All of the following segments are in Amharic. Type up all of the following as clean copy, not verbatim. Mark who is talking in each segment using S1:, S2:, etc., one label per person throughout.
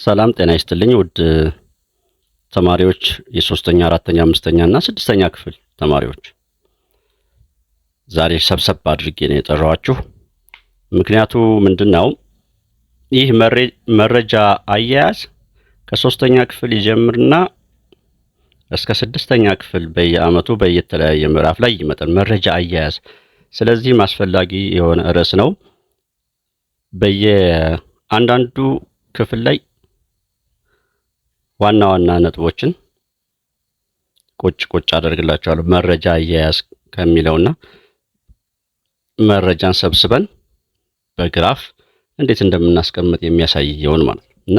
S1: ሰላም ጤና ይስጥልኝ ውድ ተማሪዎች የሶስተኛ አራተኛ አምስተኛ እና ስድስተኛ ክፍል ተማሪዎች ዛሬ ሰብሰብ አድርጌ ነው የጠራኋችሁ። ምክንያቱ ምንድነው? ይህ መረጃ አያያዝ ከሶስተኛ ክፍል ይጀምርና እስከ ስድስተኛ ክፍል በየአመቱ በየተለያየ ምዕራፍ ላይ ይመጣል መረጃ አያያዝ። ስለዚህ አስፈላጊ የሆነ ርዕስ ነው። በየአንዳንዱ ክፍል ላይ ዋና ዋና ነጥቦችን ቁጭ አደርግላችኋለሁ መረጃ አያያዝ ከሚለውና መረጃን ሰብስበን በግራፍ እንዴት እንደምናስቀምጥ የሚያሳይ ይሆን ማለት ነው። እና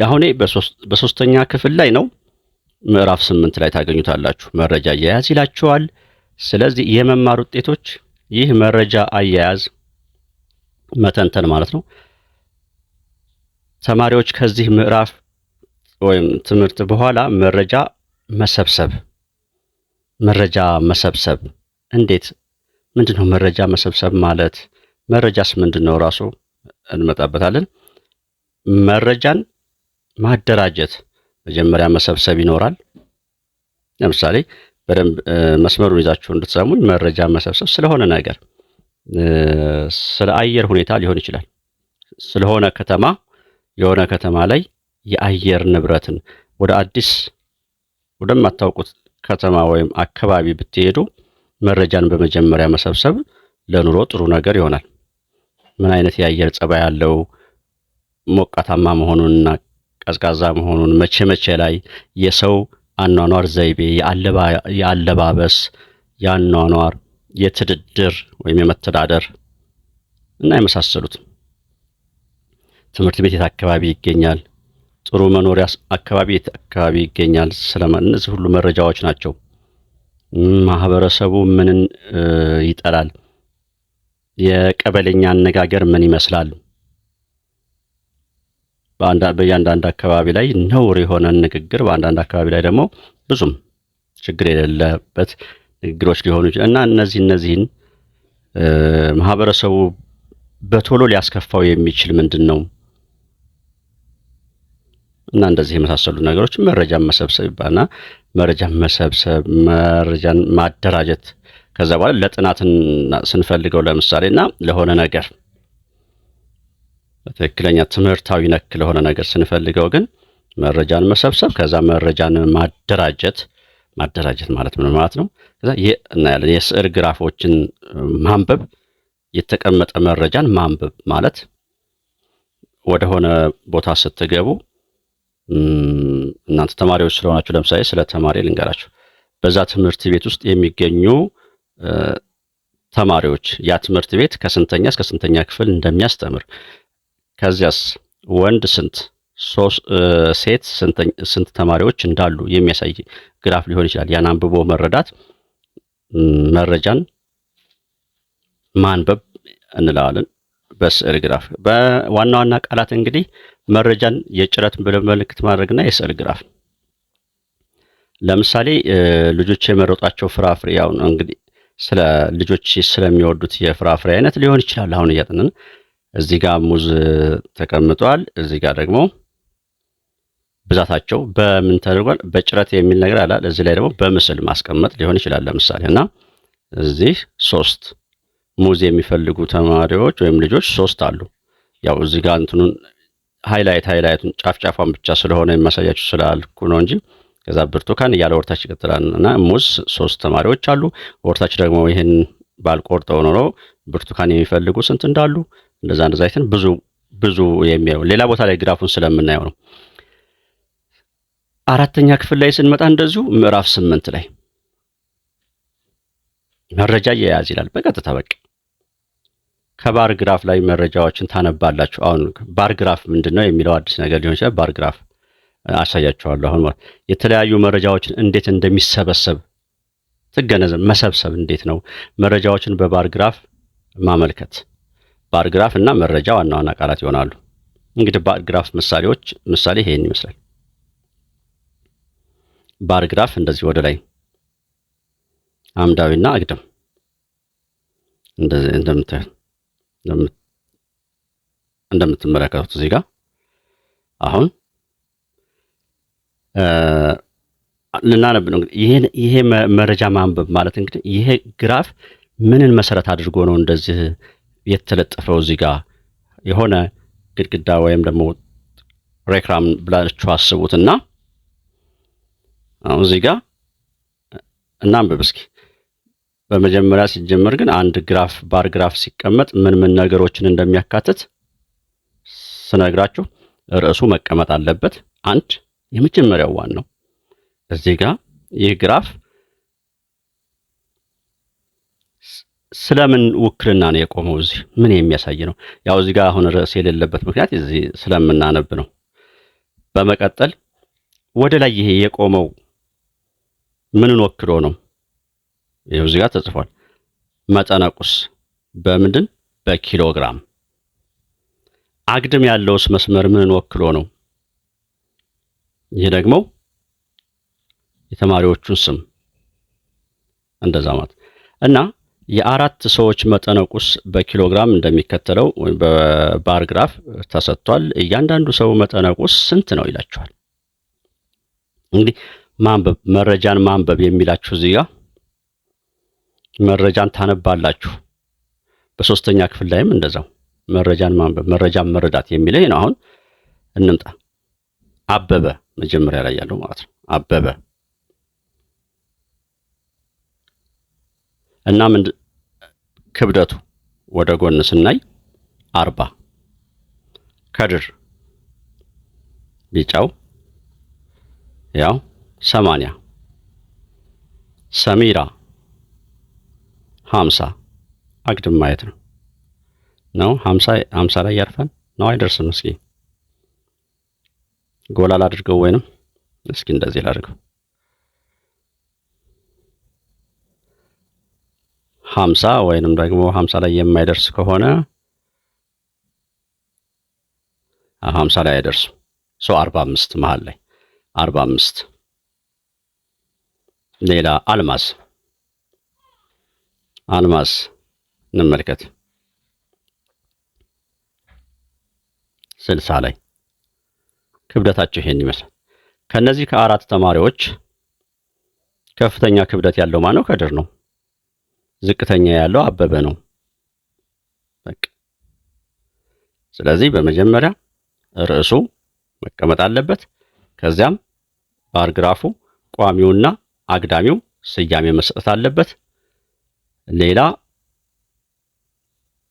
S1: አሁን በሶስተኛ ክፍል ላይ ነው ምዕራፍ 8 ላይ ታገኙታላችሁ። መረጃ አያያዝ ይላችኋል። ስለዚህ የመማር ውጤቶች ይህ መረጃ አያያዝ መተንተን ማለት ነው። ተማሪዎች ከዚህ ምዕራፍ ወይም ትምህርት በኋላ መረጃ መሰብሰብ እንዴት ምንድነው? መረጃ መሰብሰብ ማለት መረጃስ ምንድነው? ራሱ እንመጣበታለን። መረጃን ማደራጀት መጀመሪያ መሰብሰብ ይኖራል። ለምሳሌ በደንብ መስመሩን ይዛችሁ እንድትሰሙኝ መረጃ መሰብሰብ ስለሆነ ነገር ስለ አየር ሁኔታ ሊሆን ይችላል። ስለሆነ ከተማ የሆነ ከተማ ላይ የአየር ንብረትን ወደማታውቁት ከተማ ወይም አካባቢ ብትሄዱ መረጃን በመጀመሪያ መሰብሰብ ለኑሮ ጥሩ ነገር ይሆናል። ምን አይነት የአየር ጸባይ ያለው ሞቃታማ መሆኑንና ቀዝቃዛ መሆኑን መቼ ላይ የሰው አኗኗር ዘይቤ የአለባበስ የአኗኗር የትድድር ወይም የመተዳደር እና የመሳሰሉት ትምህርት ቤት የት አካባቢ ይገኛል፣ ጥሩ መኖሪያ አካባቢ የት አካባቢ ይገኛል፣ እነዚህ ሁሉ መረጃዎች ናቸው። ማህበረሰቡ ምንን ይጠላል፣ የቀበሌኛ አነጋገር ምን ይመስላል፣ በእያንዳንድ አካባቢ ላይ ነውር የሆነ ንግግር፣ በአንዳንድ አካባቢ ላይ ደግሞ ብዙም ችግር የሌለበት ንግግሮች ሊሆኑ ይችላል እና እነዚህን ማህበረሰቡ በቶሎ ሊያስከፋው የሚችል ምንድን ነው እና እንደዚህ የመሳሰሉ ነገሮች መረጃን መሰብሰብ ይባልና መረጃን ማደራጀት ከዛ በኋላ ለጥናት ስንፈልገው ለምሳሌና ለሆነ ነገር በትክክለኛ ትምህርታዊ ነክ ለሆነ ነገር ስንፈልገው ግን መረጃን መሰብሰብ ከዛ መረጃን ማደራጀት ማለት ምን ማለት ነው? ከዛ እናያለን። የስዕል ግራፎችን ማንበብ የተቀመጠ መረጃን ማንበብ ማለት ወደ ሆነ ቦታ ስትገቡ እናንተ ተማሪዎች ስለሆናችሁ ለምሳሌ ስለ ተማሪ ልንገራችሁ። በዛ ትምህርት ቤት ውስጥ የሚገኙ ተማሪዎች ያ ትምህርት ቤት ከስንተኛ እስከ ስንተኛ ክፍል እንደሚያስተምር ከዚያስ ወንድ ስንት ሴት ስንት ተማሪዎች እንዳሉ የሚያሳይ ግራፍ ሊሆን ይችላል። ያን አንብቦ መረዳት መረጃን ማንበብ እንለዋለን። በስዕል ግራፍ በዋና ዋና ቃላት እንግዲህ መረጃን የጭረት ምልክት ማድረግና የስዕል ግራፍ። ለምሳሌ ልጆች የመረጧቸው ፍራፍሬ ያው እንግዲህ ስለ ልጆች ስለሚወዱት የፍራፍሬ አይነት ሊሆን ይችላል። አሁን እያጠናን እዚህ ጋር ሙዝ ተቀምጧል። እዚህ ጋር ደግሞ ብዛታቸው በምን ተደርጓል? በጭረት የሚል ነገር አለ። እዚህ ላይ ደግሞ በምስል ማስቀመጥ ሊሆን ይችላል። ለምሳሌ እና እዚህ 3 ሙዝ የሚፈልጉ ተማሪዎች ወይም ልጆች 3 አሉ። ያው እዚህ ጋር እንትኑን ሃይላይቱን ጫፍጫፏን ብቻ ስለሆነ የማሳያችሁ ስላልኩ ነው እንጂ ከዛ ብርቱካን እያለ ወርታች ይቀጥላል እና ሙዝ 3 ተማሪዎች አሉ። ወርታች ደግሞ ይሄን ባልቆርጠው ነው ብርቱካን የሚፈልጉ ስንት እንዳሉ እንደዛ አይተን ብዙ የሚያየው ሌላ ቦታ ላይ ግራፉን ስለምናየው ነው። አራተኛ ክፍል ላይ ስንመጣ እንደዚሁ ምዕራፍ 8 ላይ መረጃ አያያዝ ይላል። በቀጥታ በቃ ከባር ግራፍ ላይ መረጃዎችን ታነባላችሁ። አሁን ባር ግራፍ ምንድነው የሚለው አዲስ ነገር ሊሆን ይችላል። ባር ግራፍ አሳያችኋለሁ። አሁን የተለያዩ መረጃዎችን እንዴት እንደሚሰበሰብ መሰብሰብ እንዴት ነው መረጃዎችን በባር ግራፍ ማመልከት። ባር ግራፍ እና መረጃ ዋና ዋና ቃላት ይሆናሉ። እንግዲህ ባር ግራፍ ምሳሌ ይሄን ይመስላል። ባር ግራፍ እንደዚህ ወደ ላይ አምዳዊና አግድም እንደዚህ እንደምትመለከቱት እዚህ ጋር አሁን ልናነብ ነው እንግዲህ ይሄ መረጃ ማንበብ ማለት እንግዲህ ይሄ ግራፍ ምንን መሰረት አድርጎ ነው እንደዚህ የተለጠፈው? እዚህ ጋር የሆነ ግድግዳ ወይም ደግሞ ሬክላም ብላችሁ አስቡትና አሁን እዚህ ጋር እናንብብ እስኪ። በመጀመሪያ ሲጀመር ግን አንድ ግራፍ ባር ግራፍ ሲቀመጥ ምን ነገሮችን እንደሚያካትት ስነግራችሁ ርዕሱ መቀመጥ አለበት። አንድ የመጀመሪያው ዋናው እዚህ ጋር ይህ ግራፍ ስለምን ውክልና ነው የቆመው? እዚህ ምን የሚያሳይ ነው? ያው እዚህ ጋር አሁን ርዕስ የሌለበት ምክንያት እዚህ ስለምናነብ ነው። በመቀጠል ወደ ላይ ይሄ የቆመው ምንን ወክሎ ነው? ይሄው እዚህ ጋር ተጽፏል። መጠነ ቁስ በምንድን በኪሎግራም። አግድም ያለውስ መስመር ምንን ወክሎ ነው? ይሄ ደግሞ የተማሪዎቹን ስም እንደዛ ማለት እና የአራት ሰዎች መጠነ ቁስ በኪሎግራም እንደሚከተለው ወይም በባር ግራፍ ተሰጥቷል። እያንዳንዱ ሰው መጠነ ቁስ ስንት ነው ይላችኋል። እንግዲህ ማንበብ መረጃን ማንበብ የሚላችሁ እዚህ ጋር መረጃን ታነባላችሁ። በሶስተኛ ክፍል ላይም እንደዛው መረጃን ማንበብ መረጃን መረዳት የሚለው ነው። አሁን እንምጣ። አበበ መጀመሪያ ላይ ያለው ማለት ነው። አበበ እና ክብደቱ ወደ ጎን ስናይ 40። ከድር ቢጫው ያው 80። ሰሚራ 50። አግድም ማየት ነው 50 ላይ ያርፈን ነው አይደርስም። እስኪ ጎላ ላድርገው ወይንም እስኪ እንደዚህ ላድርገው 50 ወይንም ደግሞ 50 ላይ የማይደርስ ከሆነ 50 ላይ አይደርስም። 45 መሃል ላይ 45። ሌላ አልማዝ እንመልከት 60 ላይ ክብደታቸው ይሄን ይመስላል። ከነዚህ ከአራት ተማሪዎች ከፍተኛ ክብደት ያለው ማን ነው? ከድር ነው። ዝቅተኛ ያለው አበበ ነው። በቃ ስለዚህ በመጀመሪያ ርዕሱ መቀመጥ አለበት። ከዚያም ባር ግራፉ ቋሚውና አግዳሚው ስያሜ መስጠት አለበት። ሌላ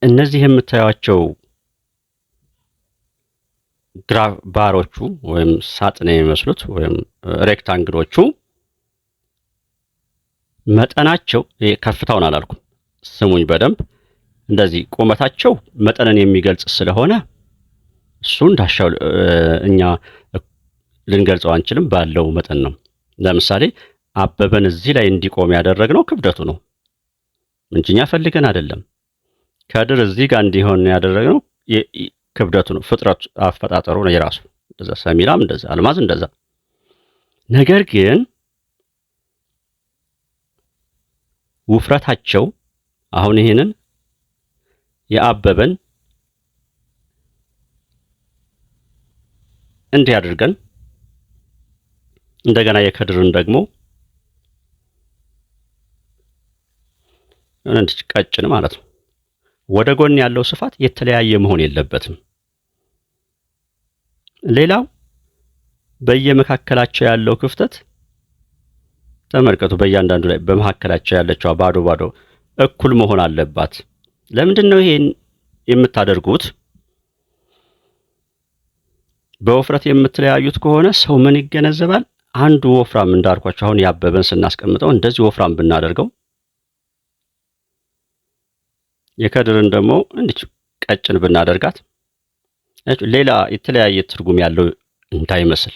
S1: እነዚህ የምታዩቸው ግራፍ ባሮቹ ወይም ሳጥን የሚመስሉት ወይም ሬክታንግሎቹ መጠናቸው ከፍታውን አላልኩም፣ ስሙኝ በደንብ እንደዚህ ቁመታቸው መጠንን የሚገልጽ ስለሆነ እሱ እንዳሻው እኛ ልንገልጸው አንችልም፣ ባለው መጠን ነው። ለምሳሌ አበበን እዚህ ላይ እንዲቆም ያደረግነው ክብደቱ ነው እንጂ እኛ ፈልገን አይደለም። ከድር እዚህ ጋር እንዲሆን ያደረግነው ክብደቱ ነው፣ ፍጥረቱ አፈጣጠሩ ነው የራሱ። እንደዛ ሰሚራም እንደዛ፣ አልማዝ እንደዛ። ነገር ግን ውፍረታቸው አሁን ይሄንን የአበበን እንዲህ አድርገን እንደገና የከድርን ደግሞ እንዲህ ቀጭን ማለት ነው። ወደ ጎን ያለው ስፋት የተለያየ መሆን የለበትም። ሌላው በየመካከላቸው ያለው ክፍተት ተመልከቱ። በእያንዳንዱ ላይ በመካከላቸው ያለችው ባዶ እኩል መሆን አለባት። ለምንድን ነው ይሄን የምታደርጉት? በውፍረት የምትለያዩት ከሆነ ሰው ምን ይገነዘባል? አንዱ ወፍራም እንዳልኳቸው አሁን ያበበን ስናስቀምጠው እንደዚህ ወፍራም ብናደርገው የከድርን ደግሞ እንዲህ ቀጭን ብናደርጋት ሌላ የተለያየ ትርጉም ያለው እንዳይመስል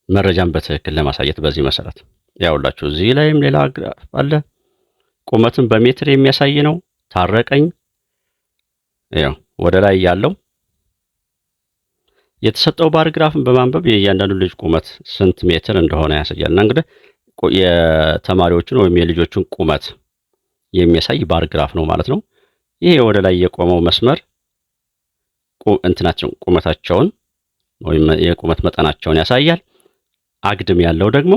S1: መረጃን በትክክል ለማሳየት በዚህ መሰረት ያውላችሁ እዚህ ላይም ሌላ ግራፍ አለ። ቁመትን በሜትር የሚያሳይ ነው። ታረቀኝ ያው ወደ ላይ ያለው የተሰጠው ባር ግራፍን በማንበብ የእያንዳንዱ ልጅ ቁመት ስንት ሜትር እንደሆነ ያሳያልና እንግዲህ የተማሪዎቹን ወይም የልጆቹን ቁመት የሚያሳይ ባር ግራፍ ነው ማለት ነው። ይሄ ወደ ላይ የቆመው መስመር እንትናቸው ቁመታቸውን ወይም የቁመት መጠናቸውን ያሳያል። አግድም ያለው ደግሞ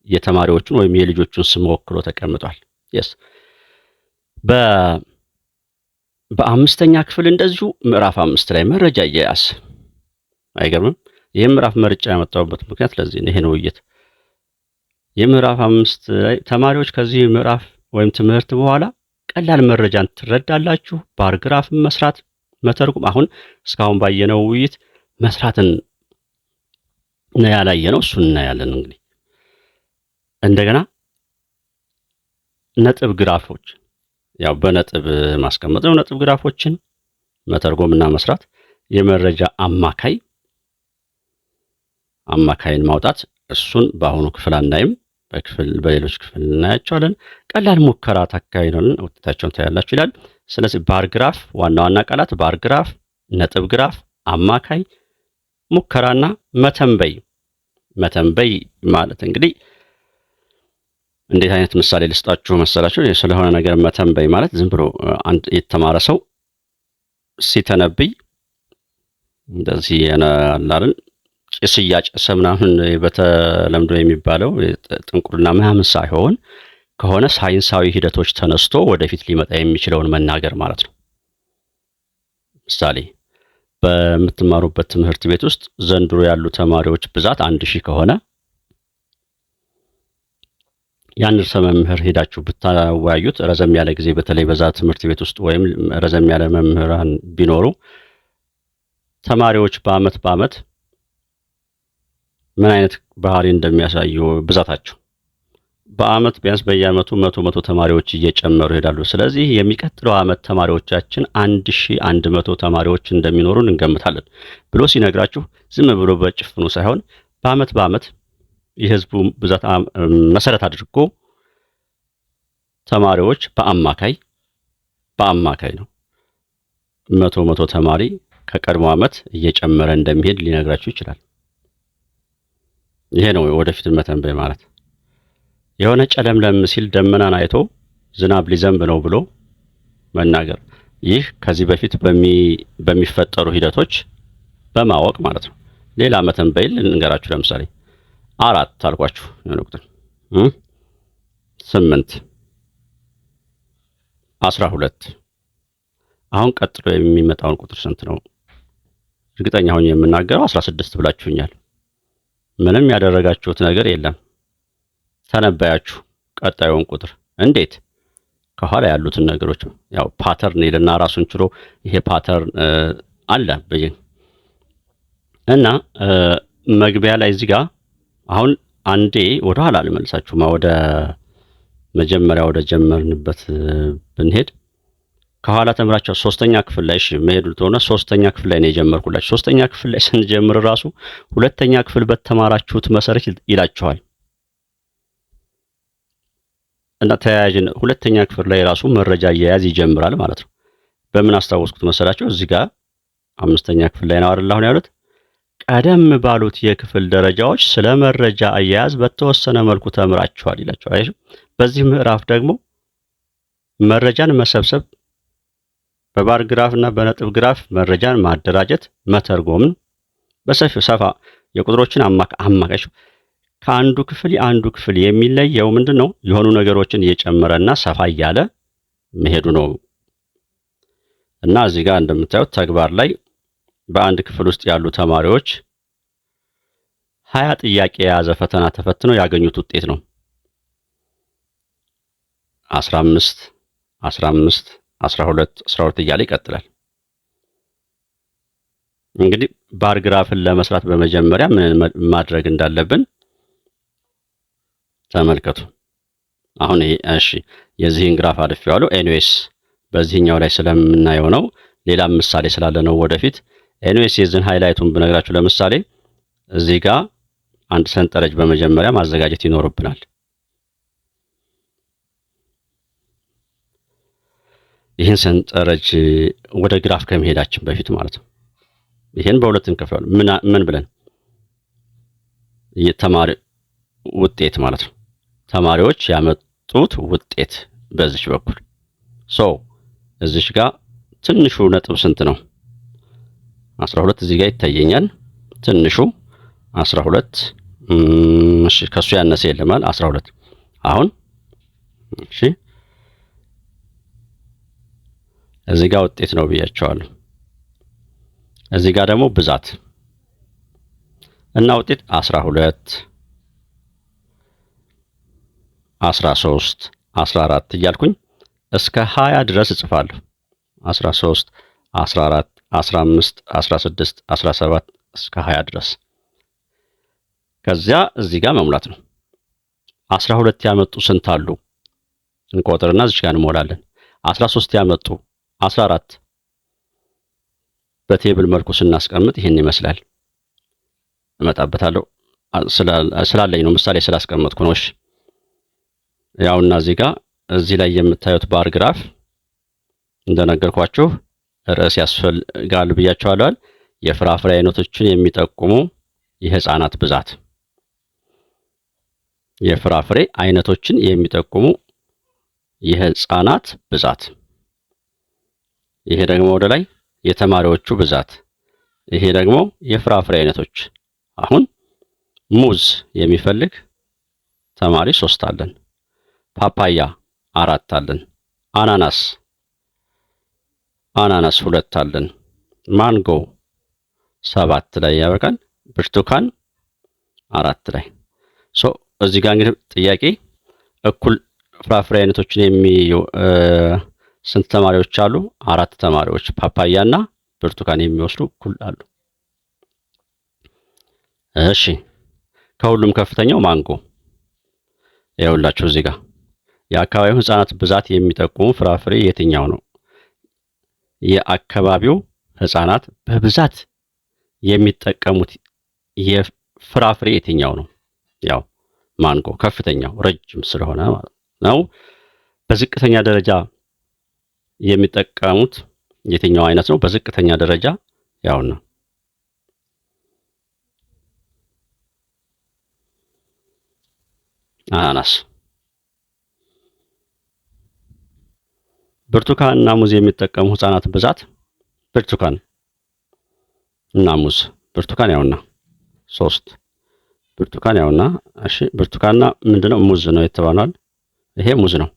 S1: የተማሪዎቹን ወይም የልጆቹን ስም ወክሎ ተቀምጧል። yes በአምስተኛ ክፍል እንደዚሁ ምዕራፍ 5 ላይ መረጃ አያያዝ አይገርምም? ይሄን ምዕራፍ መርጫ ያመጣሁበት ምክንያት ለዚህ ነው። ይሄ ነው ውይይት የምዕራፍ 5 ላይ ተማሪዎች ከዚህ ምዕራፍ ወይም ትምህርት በኋላ ቀላል መረጃን ትረዳላችሁ። ባርግራፍ መስራት፣ መተርጉም አሁን እስካሁን ባየነው ውይይት መስራትን ነው ያላየነው፣ እሱን እናያለን። እንግዲህ እንደገና ነጥብ ግራፎች ያው በነጥብ ማስቀመጥ ነው። ነጥብ ግራፎችን መተርጎምና መስራት፣ የመረጃ አማካይን ማውጣት፣ እሱን በአሁኑ ክፍል አናይም፣ በሌሎች ክፍል እናያቸዋለን። ቀላል ሙከራ ታካሂደን ውጤታቸውን ታያላችሁ ይላል። ስለዚህ ባርግራፍ ዋና ዋና ቃላት ባርግራፍ፣ ነጥብ ግራፍ፣ አማካይ፣ ሙከራና መተንበይ ማለት እንግዲህ እንዴት አይነት ምሳሌ ልስጣችሁ መሰላችሁ? ስለሆነ ነገር መተንበይ ማለት ዝም ብሎ አንድ የተማረ ሰው ሲተነብይ እንደዚህ ያናላልን ጭስ እያጨሰ ምናምን በተለምዶ የሚባለው ጥንቁልና ምናምን ሳይሆን ከሆነ ሳይንሳዊ ሂደቶች ተነስቶ ወደፊት ሊመጣ የሚችለውን መናገር ማለት ነው። ምሳሌ በምትማሩበት ትምህርት ቤት ውስጥ ዘንድሮ ያሉ ተማሪዎች ብዛት 1000 ከሆነ ያን ርዕሰ መምህር ሄዳችሁ ብታወያዩት ረዘም ያለ ጊዜ በተለይ በዛ ትምህርት ቤት ውስጥ ወይም ረዘም ያለ መምህራን ቢኖሩ ተማሪዎች በአመት ምን አይነት ባህሪ እንደሚያሳዩ ብዛታቸው በአመት ቢያንስ በየአመቱ 100 ተማሪዎች እየጨመሩ ይሄዳሉ። ስለዚህ የሚቀጥለው አመት ተማሪዎቻችን 1100 ተማሪዎች እንደሚኖሩን እንገምታለን ብሎ ሲነግራችሁ ዝም ብሎ በጭፍኑ ሳይሆን በአመት የህዝቡ ብዛት መሰረት አድርጎ ተማሪዎች በአማካይ ነው 100 ተማሪ ከቀድሞ አመት እየጨመረ እንደሚሄድ ሊነግራችሁ ይችላል። ይሄ ነው ወደፊት መተንበይ ማለት። የሆነ ጨለምለም ሲል ደመናን አይቶ ዝናብ ሊዘንብ ነው ብሎ መናገር፣ ይህ ከዚህ በፊት በሚፈጠሩ ሂደቶች በማወቅ ማለት ነው። ሌላ መተንበይ ልንገራችሁ። ለምሳሌ 4 አልኳችሁ የሆነ ቁጥር 8 12 አሁን ቀጥሎ የሚመጣውን ቁጥር ስንት ነው? እርግጠኛ ሆኜ የምናገረው 16 ብላችሁኛል። ምንም ያደረጋችሁት ነገር የለም። ተነበያችሁ ቀጣዩን ቁጥር እንዴት? ከኋላ ያሉትን ነገሮች ያው ፓተርን ይልና ራሱን ችሎ ይሄ ፓተርን አለ እና መግቢያ ላይ እዚህ ጋር አሁን አንዴ ወደ ኋላ ልመልሳችሁማ ወደ መጀመሪያ ወደ ጀመርንበት ብንሄድ ከኋላ ተምራችሁ 3ኛ ክፍል ላይ መሄዱ ተሆነ 3ኛ ክፍል ላይ ነው የጀመርኩላችሁ። 3ኛ ክፍል ላይ ስንጀምር ራሱ 2ኛ ክፍል በተማራችሁት መሰረት ይላችኋል እና ተያያዥን 2ኛ ክፍል ላይ ራሱ መረጃ አያያዝ ይጀምራል ማለት ነው። በምን አስታወስኩት መሰላችሁ? እዚህ ጋር 5ኛ ክፍል ላይ ነው አይደል አሁን ያሉት። ቀደም ባሉት የክፍል ደረጃዎች ስለ መረጃ አያያዝ በተወሰነ መልኩ ተምራችኋል ይላችኋል። አይደል? በዚህ ምዕራፍ ደግሞ መረጃን መሰብሰብ፣ በባር ግራፍ እና በነጥብ ግራፍ መረጃን ማደራጀት፣ መተርጎምን በሰፊው ሰፋ የቁጥሮችን አማካሽ ከአንዱ ክፍል የሚለየው ምንድነው? የሆኑ ነገሮችን እየጨመረና ሰፋ እያለ መሄዱ ነው። እና እዚህ ጋር እንደምታዩት ተግባር ላይ በአንድ ክፍል ውስጥ ያሉ ተማሪዎች 20 ጥያቄ የያዘ ፈተና ተፈትነው ያገኙት ውጤት ነው 15 12 12 እያለ ይቀጥላል። እንግዲህ ባር ግራፍን ለመስራት በመጀመሪያ ምን ማድረግ እንዳለብን ተመልከቱ። አሁን እሺ የዚህን ግራፍ አድርጌዋለሁ። ኤኒዌይስ በዚህኛው ላይ ስለምናየው ነው። ሌላ ምሳሌ ስላለ ነው ወደፊት። ኤኒዌይስ የዚህን ሃይላይቱን ብነግራችሁ ለምሳሌ እዚህ ጋር አንድ ሰንጠረዥ በመጀመሪያ ማዘጋጀት ይኖርብናል። ይህን ሰንጠረዥ ወደ ግራፍ ከመሄዳችን በፊት ማለት ነው። ይሄን በሁለት እንከፍላለን። ምን ብለን የተማሪ ውጤት ማለት ነው። ተማሪዎች ያመጡት ውጤት በዚህ በኩል እዚች ጋር ትንሹ ነጥብ ስንት ነው? 12 እዚህ ጋር ይታየኛል። ትንሹ 12 እሺ፣ ከሱ ያነሰ የለም ማለት 12 አሁን እሺ፣ እዚህ ጋር ውጤት ነው ብያቸዋለሁ። እዚህ ጋር ደግሞ ብዛት እና ውጤት 12 13 14 እያልኩኝ እስከ 20 ድረስ እጽፋለሁ። 13 14 15 16 17 እስከ 20 ድረስ። ከዚያ እዚህ ጋር መሙላት ነው። 12 ያመጡ ስንት አሉ እንቆጥርና እዚህ ጋር እንሞላለን። 13 ያመጡ 14 በቴብል መልኩ ስናስቀምጥ ይሄን ይመስላል። እመጣበታለሁ ስላለኝ ነው፣ ምሳሌ ስላስቀመጥኩ ነው። እሺ ያውና እዚህ ላይ የምታዩት ባር ግራፍ እንደነገርኳችሁ ርዕስ ያስፈልጋል ብያቸዋለሁ። የፍራፍሬ አይነቶችን የሚጠቁሙ የህፃናት ብዛት፣ የፍራፍሬ አይነቶችን የሚጠቁሙ የህፃናት ብዛት። ይሄ ደግሞ ወደ ላይ የተማሪዎቹ ብዛት፣ ይሄ ደግሞ የፍራፍሬ አይነቶች። አሁን ሙዝ የሚፈልግ ተማሪ 3 አለን። ፓፓያ 4 አለን። አናናስ 2 አለን። ማንጎ 7 ላይ ያበቃል። ብርቱካን 4 ላይ። እዚህ ጋር እንግዲህ ጥያቄ እኩል ፍራፍሬ አይነቶችን ስንት ተማሪዎች አሉ? 4 ተማሪዎች ፓፓያና ብርቱካን የሚወስዱ እኩል አሉ። እሺ ከሁሉም ከፍተኛው ማንጎ። ይኸውላችሁ እዚህ ጋር የአካባቢው ህፃናት ብዛት የሚጠቁሙ ፍራፍሬ የትኛው ነው? የአካባቢው ህፃናት በብዛት የሚጠቀሙት የፍራፍሬ የትኛው ነው? ያው ማንጎ ከፍተኛው ረጅም ስለሆነ ማለት ነው። በዝቅተኛ ደረጃ የሚጠቀሙት የትኛው አይነት ነው? በዝቅተኛ ደረጃ ያውና አናናስ። ብርቱካን እና ሙዝ የሚጠቀሙ ህፃናት ብዛት ብርቱካን እና ሙዝ። ብርቱካን ያውና 3 ብርቱካን ያውና። እሺ ብርቱካንና ምንድነው? ሙዝ ነው የተባለው። ይሄ ሙዝ ነው።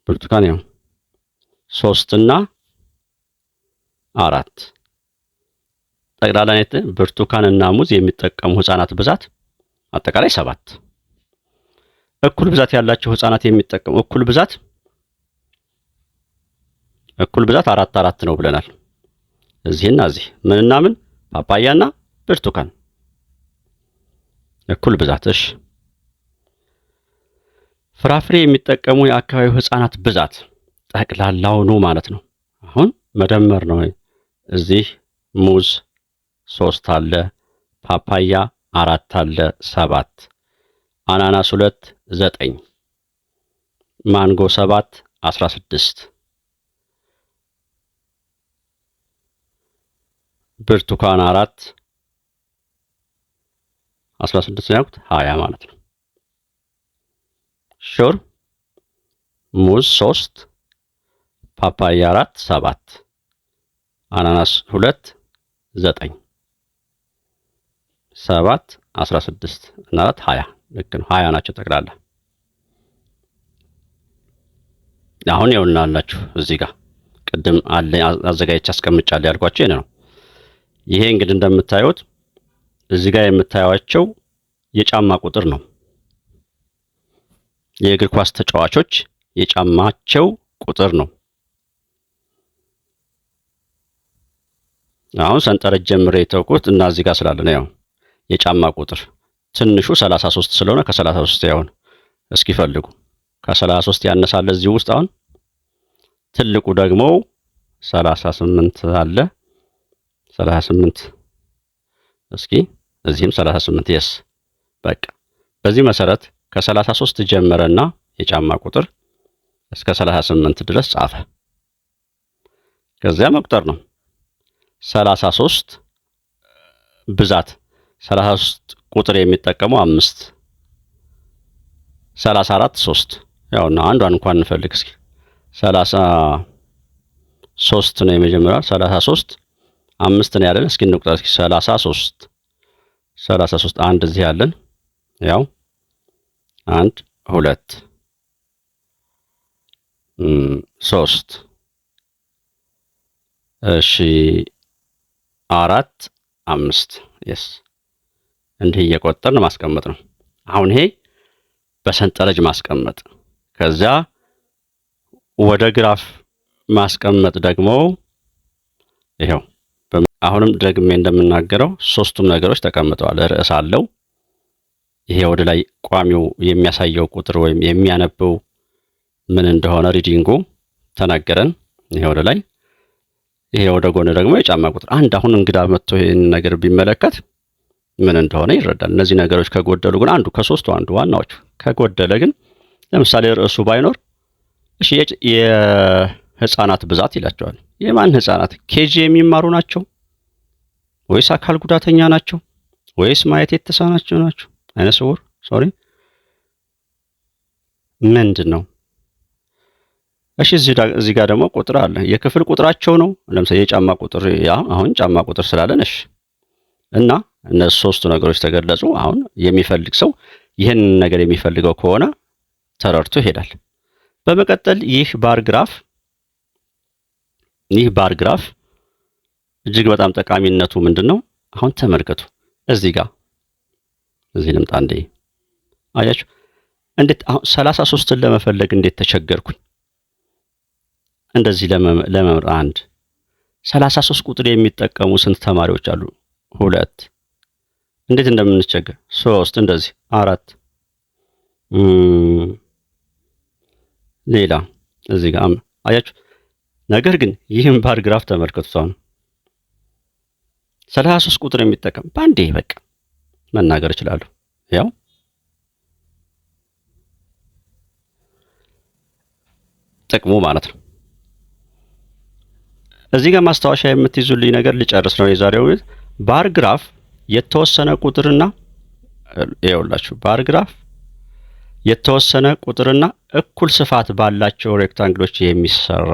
S1: ብርቱካን ያው 3 እና 4 ጠቅላላ net ብርቱካን እና ሙዝ የሚጠቀሙ ህፃናት ብዛት አጠቃላይ 7። እኩል ብዛት ያላቸው ህፃናት የሚጠቀሙ እኩል ብዛት 4 ነው ብለናል። እዚህና እዚህ ምንና ምን? ፓፓያና ብርቱካን እኩል ብዛት። እሺ ፍራፍሬ የሚጠቀሙ የአካባቢው ህፃናት ብዛት ጠቅላላው ነው ማለት ነው። አሁን መደመር ነው። እዚህ ሙዝ 3 አለ፣ ፓፓያ 4 አለ 7፣ አናናስ 2 9፣ ማንጎ 7 16፣ ብርቱካን 4 16 ነው 20 ማለት ነው። ሹር ሙዝ 3 ፓፓያ 4 7 አናናስ 2 9 7 16 እና 20 ልክ ነው። 20 ናቸው ጠቅላላ። አሁን ይኸውልናላችሁ እዚህ ጋር ቅድም አለ አዘጋጅቼ አስቀምጫለሁ ያልኳችሁ ይሄ ነው። ይሄ እንግዲህ እንደምታዩት እዚህ ጋር የምታዩዋቸው የጫማ ቁጥር ነው። የእግር ኳስ ተጫዋቾች የጫማቸው ቁጥር ነው። አሁን ሰንጠረዥ ጀምሬ የተውኩት እና እዚህ ጋር ስላለ ነው። ያው የጫማ ቁጥር ትንሹ 33 ስለሆነ ከ33 ያውን እስኪ ፈልጉ። ከ33 ያነሳለ እዚህ ውስጥ አሁን ትልቁ ደግሞ 38 አለ 38 እስኪ እዚህም 38 yes በቃ በዚህ መሰረት ከ33 ጀመረና የጫማ ቁጥር እስከ 38 ድረስ ጻፈ። ከዚያ መቁጠር ነው። 33 ብዛት 33 ቁጥር የሚጠቀመው 5 34 3 ያውና አንዷን እንኳን እንፈልግ እስኪ 33 ነው የመጀመሪያው 33 5 ነው ያለን። እስኪ እንቁጠር። እስኪ 33 አንድ እዚህ ያለን ያው 1 2 3 እሺ 4 5 የስ እንዲህ እየቆጠርን ማስቀመጥ ነው። አሁን ይሄ በሰንጠረዥ ማስቀመጥ፣ ከዛ ወደ ግራፍ ማስቀመጥ ደግሞ ይሄው አሁንም ደግሜ እንደምናገረው ሶስቱም ነገሮች ተቀምጠዋል። ርዕስ አለው። ይሄ ወደ ላይ ቋሚው የሚያሳየው ቁጥር ወይም የሚያነበው ምን እንደሆነ ሪዲንጉ ተናገረን። ይሄ ወደ ላይ፣ ይሄ ወደ ጎን ደግሞ የጫማ ቁጥር። አንድ አሁን እንግዳ መጥቶ ይሄን ነገር ቢመለከት ምን እንደሆነ ይረዳል። እነዚህ ነገሮች ከጎደሉ ግን አንዱ ከሶስቱ አንዱ ዋናዎቹ ከጎደለ ግን ለምሳሌ ርዕሱ ባይኖር እሺ የህፃናት ብዛት ይላቸዋል። የማን ህፃናት? ኬጂ የሚማሩ ናቸው ወይስ አካል ጉዳተኛ ናቸው ወይስ ማየት የተሳናቸው ናቸው? አይነ ስውር ምንድን ነው? እሺ እዚህ ጋር ደግሞ ቁጥር አለ። የክፍል ቁጥራቸው ነው። ለምሳሌ የጫማ ቁጥር አሁን ጫማ ቁጥር ስላለን እሺ እና እነዚህ ሶስቱ ነገሮች ተገለጹ። አሁን የሚፈልግ ሰው ይህን ነገር የሚፈልገው ከሆነ ተረድቶ ይሄዳል። በመቀጠል ይህ ባር ግራፍ እጅግ በጣም ጠቃሚነቱ ምንድነው? አሁን ተመልከቱ። እዚህ ልምጣ እንዴ። አያችሁ እንዴት አሁን 33ን ለመፈለግ እንዴት ተቸገርኩኝ። እንደዚህ ለመምር 33 ቁጥር የሚጠቀሙ ስንት ተማሪዎች አሉ? 2 እንዴት እንደምንቸገር 3 እንደዚህ 4 ሌላ እዚህ ጋር አያችሁ። ነገር ግን ይህን ባር ግራፍ ተመልከቱት። አሁን 33 ቁጥር የሚጠቀም ባንዴ በቃ መናገር እችላለሁ። ያው ጥቅሙ ማለት ነው። እዚህ ጋር ማስታወሻ የምትይዙልኝ ነገር ልጨርስ ነው የዛሬው ባር ግራፍ የተወሰነ ቁጥርና ይኸውላችሁ ባር ግራፍ የተወሰነ ቁጥርና እኩል ስፋት ባላቸው ሬክታንግሎች የሚሰራ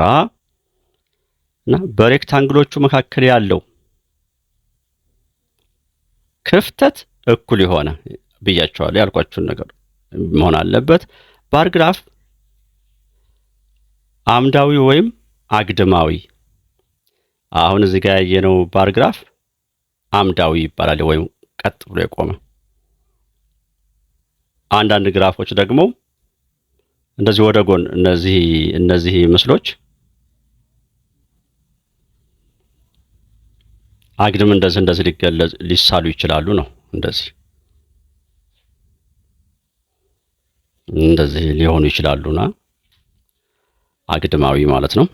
S1: እና በሬክታንግሎቹ መካከል ያለው ክፍተት እኩል የሆነ ብያቸዋለሁ። ያልኳችሁን ነገር መሆን አለበት። ባር ግራፍ አምዳዊ ወይም አግድማዊ። አሁን እዚህ ጋር ያየነው ባር ግራፍ አምዳዊ ይባላል ወይም ቀጥ ብሎ የቆመ። አንዳንድ ግራፎች ደግሞ እንደዚህ ወደ ጎን እነዚህ ምስሎች አግድም እንደዚህ ሊሳሉ ይችላሉ ነው። እንደዚህ ሊሆኑ ይችላሉና አግድማዊ ማለት ነው።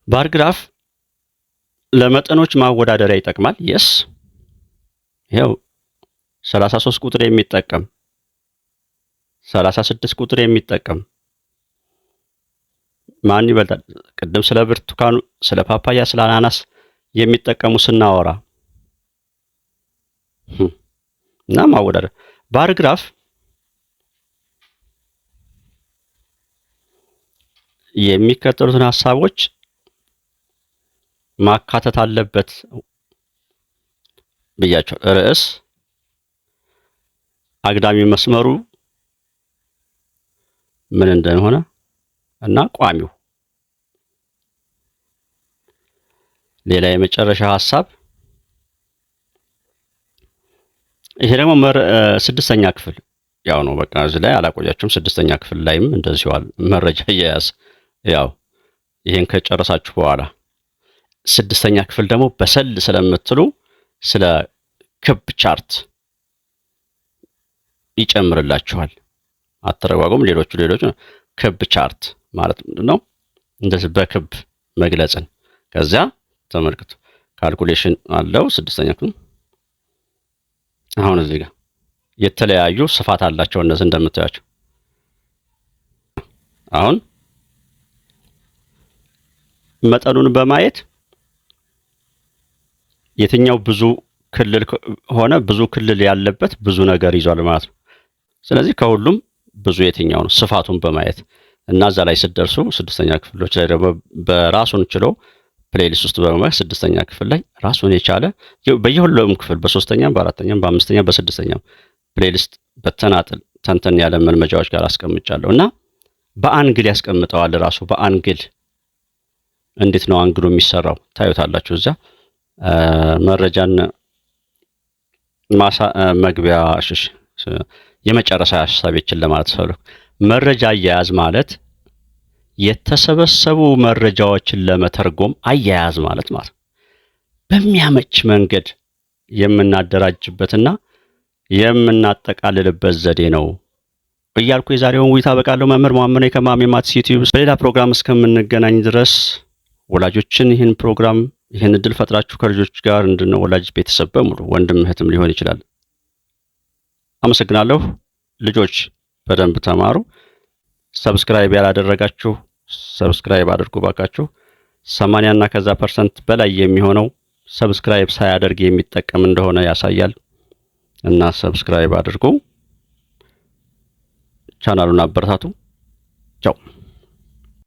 S1: ባር ግራፍ ለመጠኖች ማወዳደሪያ ይጠቅማል። የስ ይሄው 33 ቁጥር የሚጠቀም 36 ቁጥር የሚጠቀም ማን ይበልጣል? ቅድም ስለ ብርቱካኑ፣ ስለ ፓፓያ፣ ስለ አናናስ የሚጠቀሙ ስናወራ እና ማወዳደር ባር ግራፍ የሚከተሉትን ሐሳቦች ማካተት አለበት ብያቸው። ርዕስ፣ አግዳሚ መስመሩ ምን እንደሆነ እና ቋሚው። ሌላ የመጨረሻ ሐሳብ ይሄ ደግሞ ስድስተኛ ክፍል ያው ነው። በቃ እዚህ ላይ አላቆያችሁም። ስድስተኛ ክፍል ላይም እንደዚሁ መረጃ እየያዝ ያው ይሄን ከጨረሳችሁ በኋላ ስድስተኛ ክፍል ደግሞ በሰል ስለምትሉ ስለ ክብ ቻርት ይጨምርላችኋል። አተረጓጎም ሌሎቹ ክብ ቻርት ማለት ምንድነው? እንደዚህ በክብ መግለጽን። ከዚያ ተመልክቱ ካልኩሌሽን አለው ስድስተኛ ክፍል። አሁን እዚህ ጋር የተለያዩ ስፋት አላቸው እነዚህ እንደምታዩቸው። አሁን መጠኑን በማየት የትኛው ብዙ ክልል ሆነ ብዙ ክልል ያለበት ብዙ ነገር ይዟል ማለት ነው። ስለዚህ ከሁሉም ብዙ የትኛው ነው ስፋቱን በማየት እና እዛ ላይ ስትደርሱ ስድስተኛ ክፍሎች ላይ ደግሞ በራሱን ችሎ ፕሌሊስት ውስጥ በመግባት ስድስተኛ ክፍል ላይ ራሱን የቻለ በየሁሉም ክፍል በሶስተኛም በአራተኛም በአምስተኛም በስድስተኛም ፕሌሊስት በተናጥል ተንተን ያለ መልመጃዎች ጋር አስቀምጫለሁ እና በአንግል ያስቀምጠዋል። ራሱ በአንግል እንዴት ነው አንግሉ የሚሰራው ታዩታላችሁ። እዛ መረጃን መግቢያ የመጨረሻ ሐሳቤችን ለማለት ፈልኩ። መረጃ አያያዝ ማለት የተሰበሰቡ መረጃዎችን ለመተርጎም አያያዝ ማለት በሚያመች መንገድ የምናደራጅበትና የምናጠቃልልበት ዘዴ ነው እያልኩ የዛሬውን ውይይት አበቃለሁ። መምህር መሐመድ ነኝ ከማሜ ማትስ ዩቲዩብ። በሌላ ፕሮግራም እስከምንገናኝ ድረስ ወላጆችን ይህን እድል ፈጥራችሁ ከልጆች ጋር እንድነው ወላጅ ቤተሰብ በሙሉ ወንድም እህትም ሊሆን ይችላል። አመሰግናለሁ። ልጆች በደንብ ተማሩ። ሰብስክራይብ ያላደረጋችሁ ሰብስክራይብ አድርጉ ባካችሁ። 80 እና ከዛ % በላይ የሚሆነው ሰብስክራይብ ሳያደርግ የሚጠቀም እንደሆነ ያሳያል እና ሰብስክራይብ አድርጉ። ቻናሉን አበረታቱ። ቻው።